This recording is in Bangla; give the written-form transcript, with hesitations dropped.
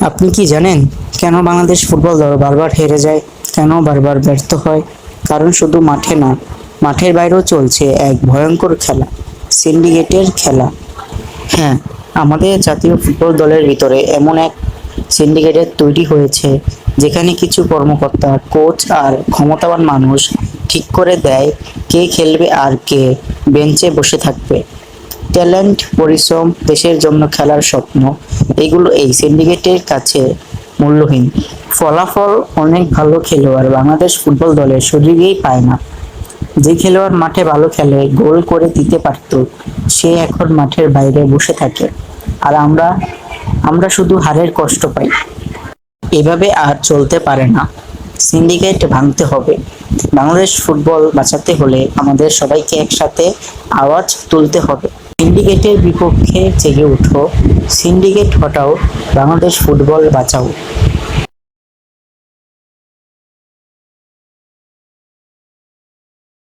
আপনি কি জানেন কেন বাংলাদেশ ফুটবল দল বারবার হেরে যায়, কেন বারবার ব্যর্থ হয়? কারণ শুধু মাঠে না, মাঠের বাইরেও চলছে এক ভয়ঙ্কর খেলা, সিন্ডিকেটের খেলা। হ্যাঁ, আমাদের জাতীয় ফুটবল দলের ভিতরে এমন এক সিন্ডিকেটের তৈরি হয়েছে, যেখানে কিছু কর্মকর্তা, কোচ আর ক্ষমতাবান মানুষ ঠিক করে দেয় কে খেলবে আর কে বেঞ্চে বসে থাকবে। ট্যালেন্ট, পরিশ্রম, দেশের জন্য খেলার স্বপ্ন, এগুলো এই সিন্ডিকেটের কাছে মূল্যহীন। ফলাফল, অনেক ভালো খেলোয়াড় বাংলাদেশ ফুটবল দলের সুযোগই পায় না। যে খেলোয়াড় মাঠে ভালো খেলে, গোল করে দিতে পারতো, সে এখন মাঠের বাইরে বসে থাকে। আর আমরা আমরা শুধু হারের কষ্ট পাই। এভাবে আর চলতে পারে না। সিন্ডিকেট ভাঙতে হবে। বাংলাদেশ ফুটবল বাঁচাতে হলে আমাদের সবাইকে একসাথে আওয়াজ তুলতে হবে। সিন্ডিকেটের বিপক্ষে জেগে ওঠো, সিন্ডিকেট হটাও, বাংলাদেশ ফুটবল বাঁচাও।